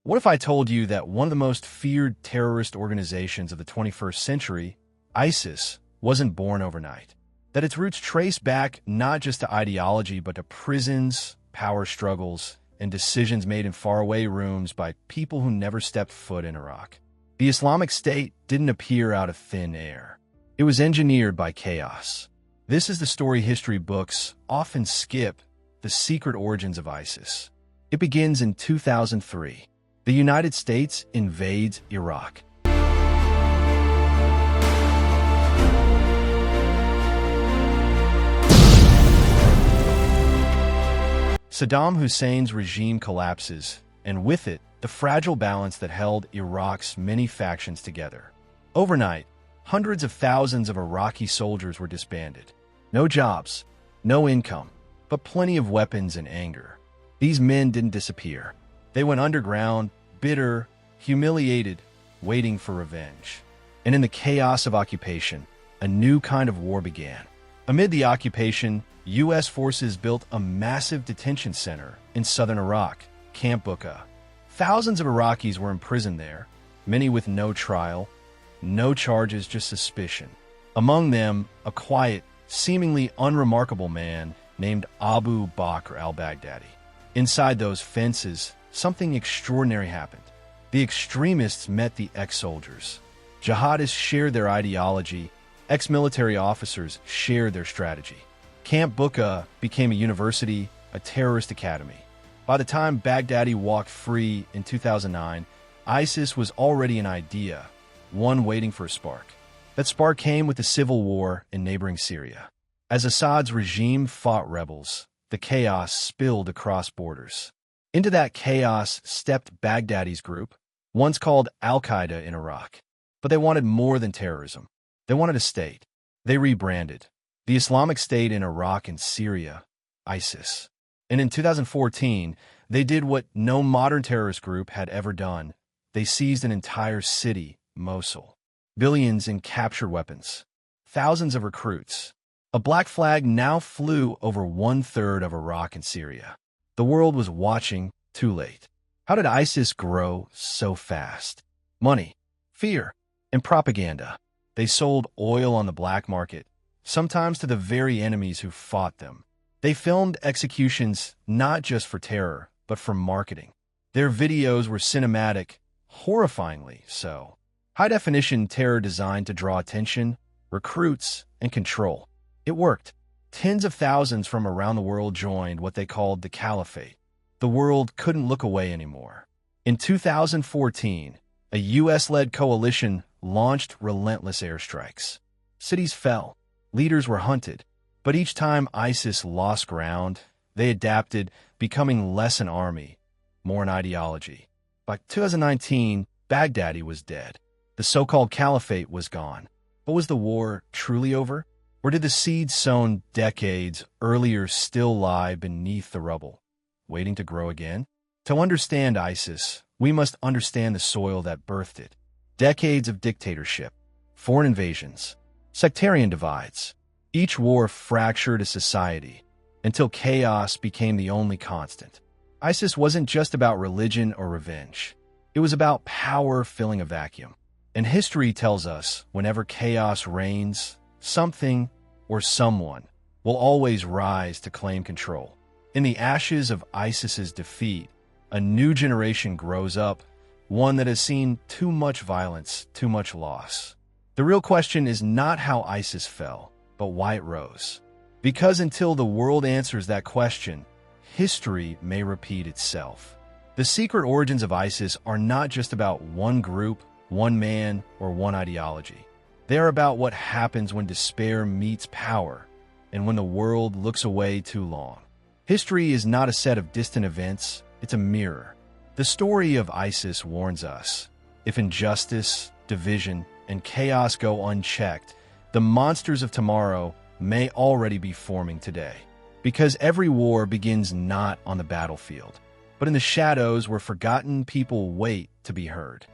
What if I told you that one of the most feared terrorist organizations of the 21st century, ISIS, wasn't born overnight? That its roots trace back not just to ideology, but to prisons, power struggles, and decisions made in faraway rooms by people who never stepped foot in Iraq. The Islamic State didn't appear out of thin air. It was engineered by chaos. This is the story history books often skip: the secret origins of ISIS. It begins in 2003. The United States invades Iraq. Saddam Hussein's regime collapses, and with it, the fragile balance that held Iraq's many factions together. Overnight, hundreds of thousands of Iraqi soldiers were disbanded. No jobs, no income, but plenty of weapons and anger. These men didn't disappear. They went underground, bitter, humiliated, waiting for revenge. And in the chaos of occupation, a new kind of war began. Amid the occupation, U.S. forces built a massive detention center in southern Iraq, Camp bWhat. Thousands of Iraqis were imprisoned there, many with no trial, no charges, just suspicion. Among them, a quiet, seemingly unremarkable man named Abu Bakr al-Baghdadi. Inside those fences, something extraordinary happened. The extremists met the ex-soldiers. Jihadists shared their ideology. Ex-military officers shared their strategy. Camp bWhat became a university, a terrorist academy. By the time Baghdadi walked free in 2009, ISIS was already an idea, one waiting for a spark. That spark came with the civil war in neighboring Syria. As Assad's regime fought rebels, the chaos spilled across borders. Into that chaos stepped Baghdadi's group, once called Al-Qaeda in Iraq. But they wanted more than terrorism. They wanted a state. They rebranded the Islamic State in Iraq and Syria, ISIS. And in 2014, they did what no modern terrorist group had ever done. They seized an entire city, Mosul. Billions in captured weapons. Thousands of recruits. A black flag now flew over 1/3 of Iraq and Syria. The world was watching, too late. How did ISIS grow so fast? Money, fear, and propaganda. They sold oil on the black market, sometimes to the very enemies who fought them. They filmed executions not just for terror, but for marketing. Their videos were cinematic, horrifyingly so. High-definition terror designed to draw attention, recruits, and control. It worked. Tens of thousands from around the world joined what they called the Caliphate. The world couldn't look away anymore. In 2014, a U.S.-led coalition launched relentless airstrikes. Cities fell. Leaders were hunted. But each time ISIS lost ground, they adapted, becoming less an army, more an ideology. By 2019, Baghdadi was dead. The so-called Caliphate was gone. But was the war truly over? Or did the seeds sown decades earlier still lie beneath the rubble, waiting to grow again? To understand ISIS, we must understand the soil that birthed it. Decades of dictatorship, foreign invasions, sectarian divides. Each war fractured a society until chaos became the only constant. ISIS wasn't just about religion or revenge. It was about power filling a vacuum. And history tells us whenever chaos reigns, something or someone will always rise to claim control. In the ashes of ISIS's defeat, a new generation grows up, one that has seen too much violence, too much loss. The real question is not how ISIS fell, but why it rose. Because until the world answers that question, history may repeat itself. The secret origins of ISIS are not just about one group, one man, or one ideology. They are about what happens when despair meets power and when the world looks away too long. History is not a set of distant events, it's a mirror. The story of ISIS warns us, if injustice, division, and chaos go unchecked, the monsters of tomorrow may already be forming today. Because every war begins not on the battlefield, but in the shadows where forgotten people wait to be heard.